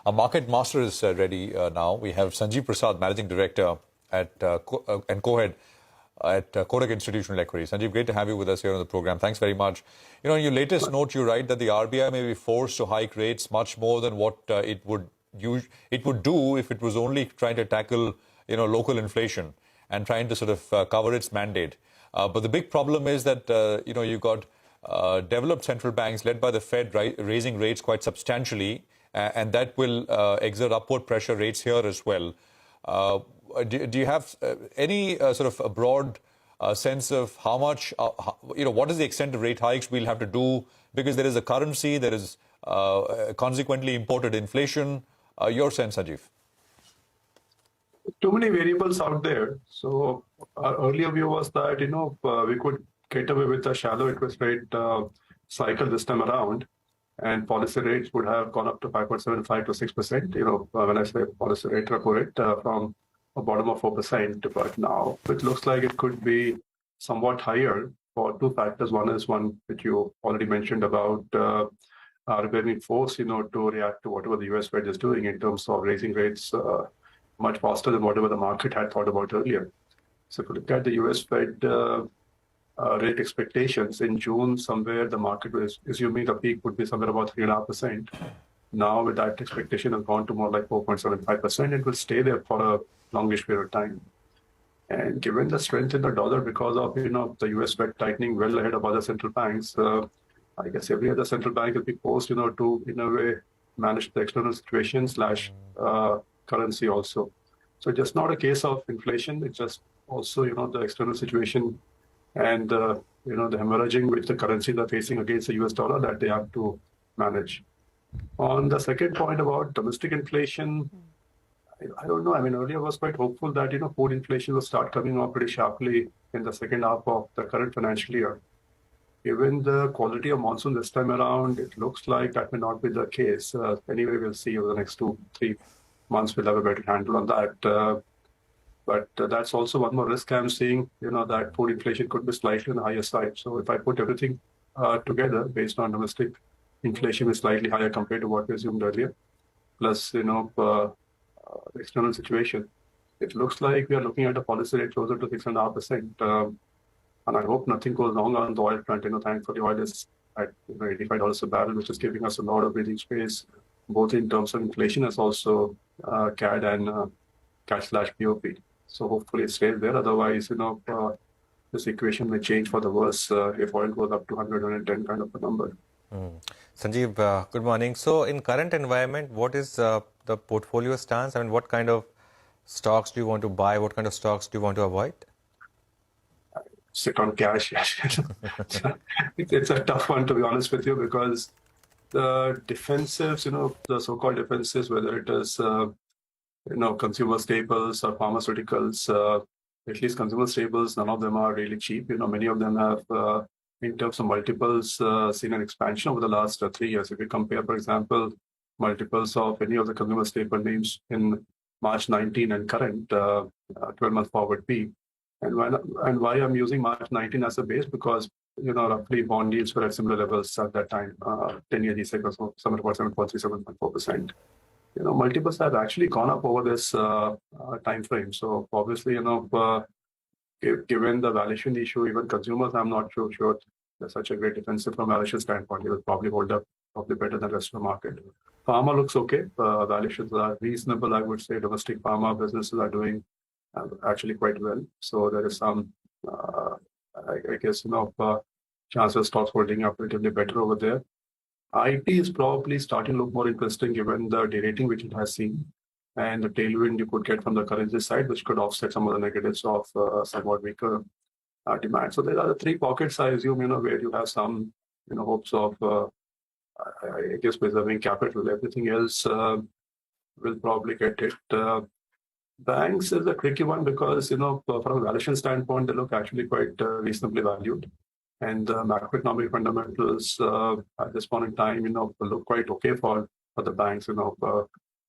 Our market master is ready now. We have Sanjeev Prasad, Managing Director at and co-head at Kotak Institutional Equities. Sanjeev, great to have you with us here on the program. Thanks very much. You know, in your latest note, you write that the RBI may be forced to hike rates much more than what it would do if it was only trying to tackle, local inflation and trying to sort of cover its mandate. But the big problem is that, you've got developed central banks led by the Fed raising rates quite substantially, and that will exert upward pressure rates here as well. Do you have any sort of a broad sense of how much, what is the extent of rate hikes we'll have to do? Because there is a currency, there is consequently imported inflation. Your sense, Sanjeev? Too many variables out there. So our earlier view was that, we could get away with a shallow interest rate cycle this time around, and policy rates would have gone up to 5.75 to 6%. When I say policy rate, repo rate, from a bottom of 4%. But now it looks like it could be somewhat higher for two factors. One is one which you already mentioned about RBI being forced, to react to whatever the US Fed is doing in terms of raising rates much faster than whatever the market had thought about earlier. So if you look at the US Fed rate expectations in June, somewhere the market was assuming the peak would be somewhere about 3.5%. Now with that expectation has gone to more like 4.75%. It will stay there for a longish period of time. And given the strength in the dollar because of the US Fed tightening well ahead of other central banks, I guess every other central bank will be forced to in a way manage the external situation / currency also. So just not a case of inflation, it's just also the external situation and the hemorrhaging which the currencies are facing against the US dollar that they have to manage. On the second point about domestic inflation, I don't know. I mean, earlier I was quite hopeful that food inflation will start coming off pretty sharply in the second half of the current financial year. Given the quality of monsoon this time around, it looks like that may not be the case. Anyway, we'll see over the next 2-3 months we'll have a better handle on that. But that's also one more risk I'm seeing, that food inflation could be slightly on the higher side. So if I put everything together based on domestic inflation is slightly higher compared to what we assumed earlier, plus, the external situation, it looks like we are looking at a policy rate closer to 6.5%. And I hope nothing goes wrong on the oil front. Thankfully, oil is at $85 a barrel, which is giving us a lot of breathing space, both in terms of inflation as also CAD and cash/POP. So hopefully it stays there. Otherwise, this equation may change for the worse if oil goes up to 100, 110 kind of a number. Sanjeev, good morning. So in current environment, what is the portfolio stance? I mean, what kind of stocks do you want to buy? What kind of stocks do you want to avoid? Sit on cash. It's a tough one, to be honest with you, because the defensives, the so-called defensives, whether it is, consumer staples or pharmaceuticals, at least consumer staples, none of them are really cheap. Many of them have, in terms of multiples, seen an expansion over the last 3 years. If you compare, for example, multiples of any of the consumer staple names in March 19 and current 12-month forward P. And why I'm using March 19 as a base, because, roughly bond yields were at similar levels at that time, 10-year G-Sec was somewhere about 7.3, 7.4%. Multiples have actually gone up over this time frame. So obviously, given the valuation issue, even consumers, I'm not sure there's such a great defensive from a valuation standpoint. They will probably hold up probably better than the rest of the market. Pharma looks okay. Valuations are reasonable, I would say. Domestic pharma businesses are doing actually quite well. So there is some, I guess, chances stocks holding up relatively better over there. IT is probably starting to look more interesting given the derating which it has seen and the tailwind you could get from the currency side, which could offset some of the negatives of somewhat weaker demand. So there are the three pockets, I assume, where you have some, hopes of, I guess, preserving capital. Everything else will probably get hit. Banks is a tricky one because, from a valuation standpoint, they look actually quite reasonably valued. And macroeconomic fundamentals at this point in time, look quite okay for the banks.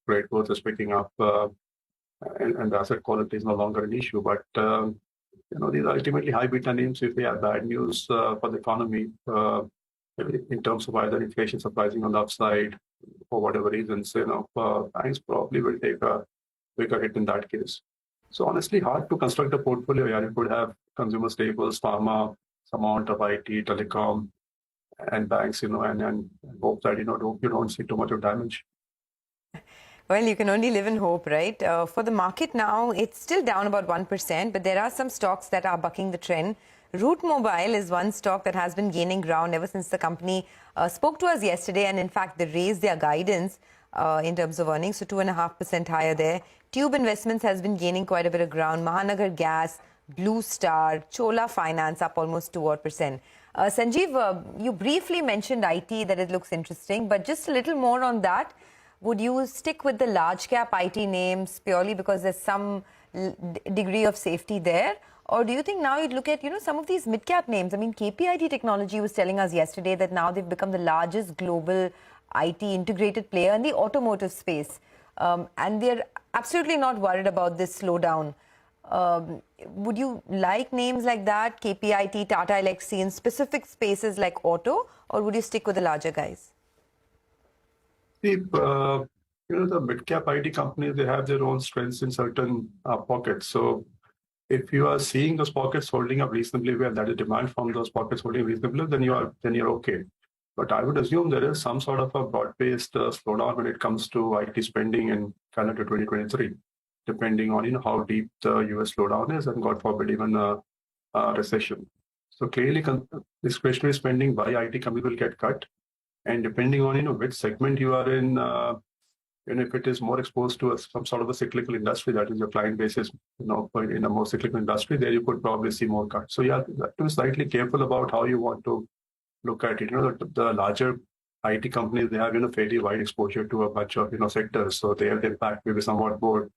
Credit growth is picking up and asset quality is no longer an issue. But, these are ultimately high beta names. If they have bad news for the economy, in terms of either inflation surprising on the upside for whatever reasons, banks probably will take a bigger hit in that case. So honestly, hard to construct a portfolio. Yeah, you could have consumer staples, pharma, some amount of IT, telecom, and banks, and hope that, you don't see too much of damage. Well, you can only live in hope, right? For the market now, it's still down about 1%, but there are some stocks that are bucking the trend. Route Mobile is one stock that has been gaining ground ever since the company spoke to us yesterday, and in fact, they raised their guidance in terms of earnings, so 2.5% higher there. Tube Investments has been gaining quite a bit of ground. Mahanagar Gas, Blue Star, Chola Finance up almost 2%. Sanjeev, you briefly mentioned IT, that it looks interesting, but just a little more on that. Would you stick with the large cap IT names purely because there's some degree of safety there? Or do you think now you'd look at, some of these mid cap names? I mean, KPIT Technology was telling us yesterday that now they've become the largest global IT integrated player in the automotive space. And they're absolutely not worried about this slowdown. Would you like names like that, KPIT, Tata Elxsi, in specific spaces like auto, or would you stick with the larger guys? The mid-cap IT companies, they have their own strengths in certain pockets. So if you are seeing those pockets holding up reasonably well, that is demand from those pockets holding reasonably well, then you're okay. But I would assume there is some sort of a broad-based slowdown when it comes to IT spending in calendar 2023, depending on how deep the US slowdown is, and God forbid even a recession. So clearly, discretionary spending by IT companies will get cut. And depending on which segment you are in, and if it is more exposed to some sort of a cyclical industry, that is your client base is in a more cyclical industry, there you could probably see more cuts. So you have to be slightly careful about how you want to look at it. The larger IT companies, they have fairly wide exposure to a bunch of sectors, so their impact may be somewhat more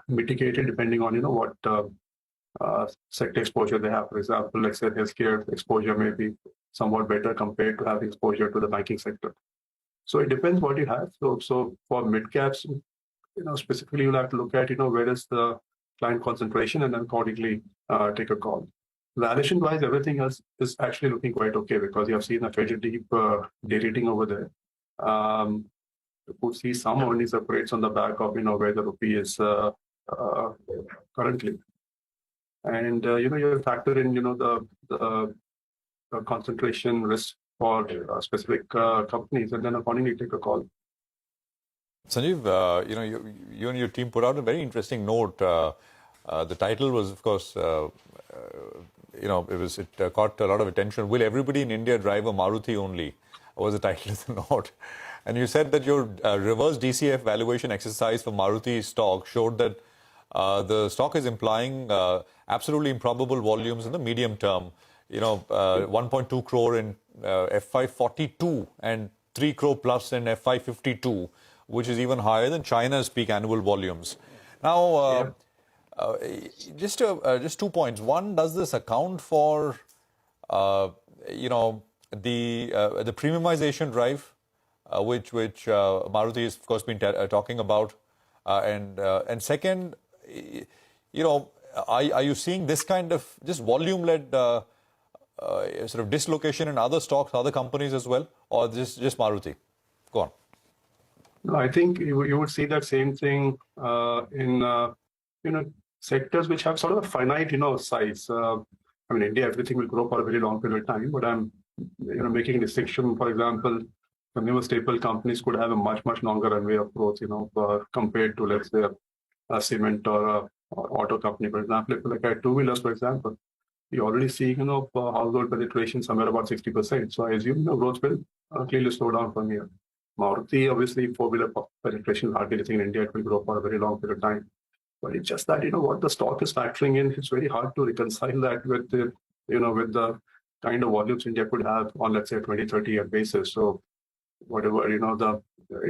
mitigated depending on what sector exposure they have. For example, let's say healthcare exposure may be somewhat better compared to having exposure to the banking sector. So it depends what you have. So for mid caps, specifically you'll have to look at where is the client concentration, and then accordingly take a call. Valuation wise, everything else is actually looking quite okay because you have seen a fairly deep de-rating over there. You could see some earnings upgrades on the back of where the rupee is currently. And you factor in the concentration risk for specific companies, and then accordingly take a call. Sanjeev, you and your team put out a very interesting note. The title was, of course, it caught a lot of attention. Will everybody in India drive a Maruti only? Was the title of the note. And you said that your reverse DCF valuation exercise for Maruti stock showed that the stock is implying absolutely improbable volumes in the medium term. 1.2 crore in FY42 and 3 crore plus in FY52, which is even higher than China's peak annual volumes. Now, just 2 points. One, does this account for the premiumization drive, which Maruti has of course been talking about, and second, are you seeing this kind of just volume-led sort of dislocation in other stocks, other companies as well, or just Maruti? Go on. No, I think you would see that same thing in sectors which have sort of a finite size. India, everything will grow for a very long period of time, but I'm making a distinction. For example, consumer staple companies could have a much longer runway of growth, compared to, let's say, a cement or a auto company. For example, if you look at two-wheelers, for example, you're already seeing household penetration somewhere about 60%. So I assume growth will clearly slow down from here. Maruti, obviously, four-wheeler penetration hardly anything in India. It will grow for a very long period of time. But it's just that what the stock is factoring in. It's very hard to reconcile that with the with the kind of volumes India could have on, let's say, 20-30 year basis. So whatever the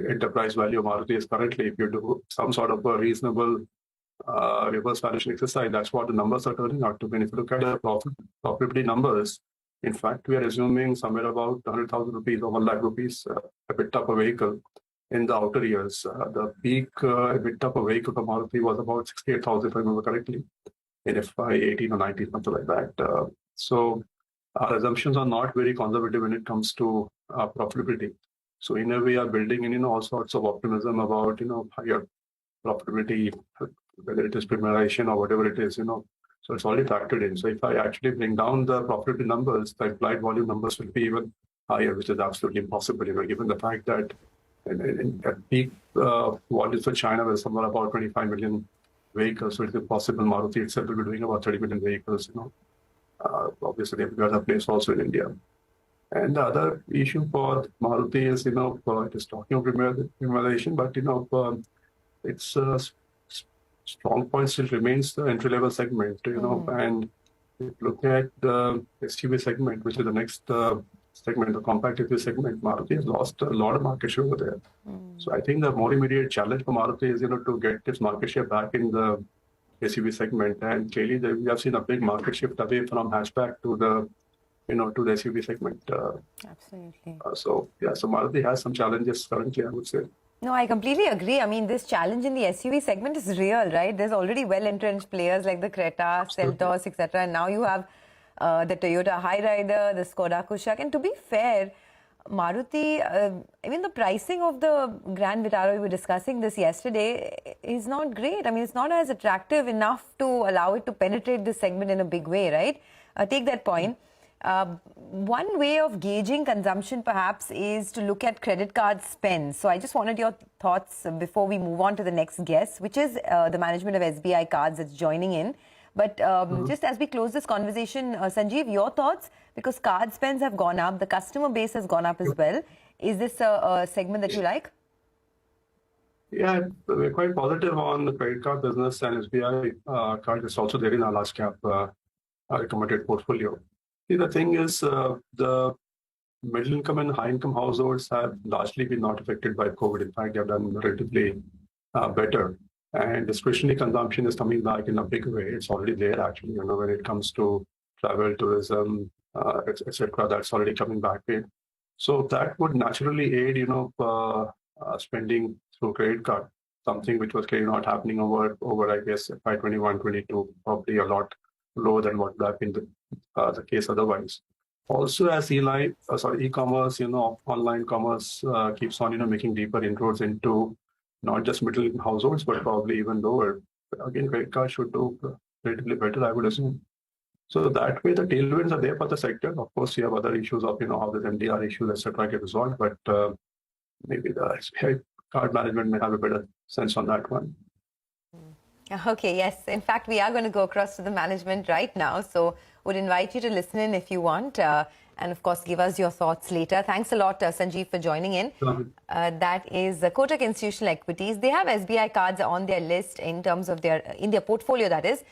enterprise value of Maruti is currently, if you do some sort of a reasonable reverse valuation exercise, that's what the numbers are turning out to be. And if you look at the profitability numbers, in fact, we are assuming somewhere about 100,000 rupees or 1 lakh rupees EBITDA per vehicle in the outer years. The peak EBITDA per vehicle for Maruti was about 68,000, if I remember correctly, in FY 18 or 19, something like that. So our assumptions are not very conservative when it comes to profitability. So in a way, we are building in, all sorts of optimism about, higher profitability, whether it is premiumization or whatever it is, So it's already factored in. So if I actually bring down the profitability numbers, the implied volume numbers will be even higher, which is absolutely impossible, given the fact that at peak volumes for China were somewhere about 25 million vehicles. So it's impossible. Maruti itself will be doing about 30 million vehicles, Obviously, they've got a place also in India. And the other issue for Maruti is, it is talking of premiumization, but, its strong point still remains the entry-level segment, and if you look at the SUV segment, which is the next segment, the compact SUV segment, Maruti has lost a lot of market share over there. So I think the more immediate challenge for Maruti is, to get its market share back in the SUV segment. And clearly, we have seen a big market shift away from hatchback to the, to the SUV segment. Absolutely. So Maruti has some challenges currently, I would say. No, I completely agree. I mean, this challenge in the SUV segment is real, right? There's already well-entrenched players like the Creta, Seltos, etc. And now you have the Toyota Hyryder, the Skoda Kushaq. And to be fair, Maruti, the pricing of the Grand Vitara, we were discussing this yesterday, is not great. I mean, it's not as attractive enough to allow it to penetrate this segment in a big way, right? Take that point. One way of gauging consumption perhaps is to look at credit card spends. So I just wanted your thoughts before we move on to the next guest, which is the management of SBI Cards that's joining in. But just as we close this conversation, Sanjeev, your thoughts? Because card spends have gone up, the customer base has gone up as well. Is this a segment that you like? Yeah, we're quite positive on the credit card business, and SBI card is also there in our large cap recommended portfolio. See, the thing is, the middle income and high income households have largely been not affected by COVID. In fact, they have done relatively better. And discretionary consumption is coming back in a big way. It's already there, actually, when it comes to travel, tourism, etc. That's already coming back in. So that would naturally aid, spending through credit card, something which was clearly not happening over I guess, FY 21-22, probably a lot lower than what would have been the case otherwise. Also, as e-commerce, online commerce keeps on, making deeper inroads into not just middle income households, but probably even lower. Again, credit card should do relatively better, I would assume. So that way, the tailwinds are there for the sector. Of course, you have other issues of, how the MDR issues, etc., get resolved, but maybe the SBI card management may have a better sense on that one. Okay, yes. In fact, we are going to go across to the management right now. So would invite you to listen in if you want. And of course, give us your thoughts later. Thanks a lot, Sanjeev, for joining in. That is Kotak Institutional Equities. They have SBI cards on their list in terms of in their portfolio, that is.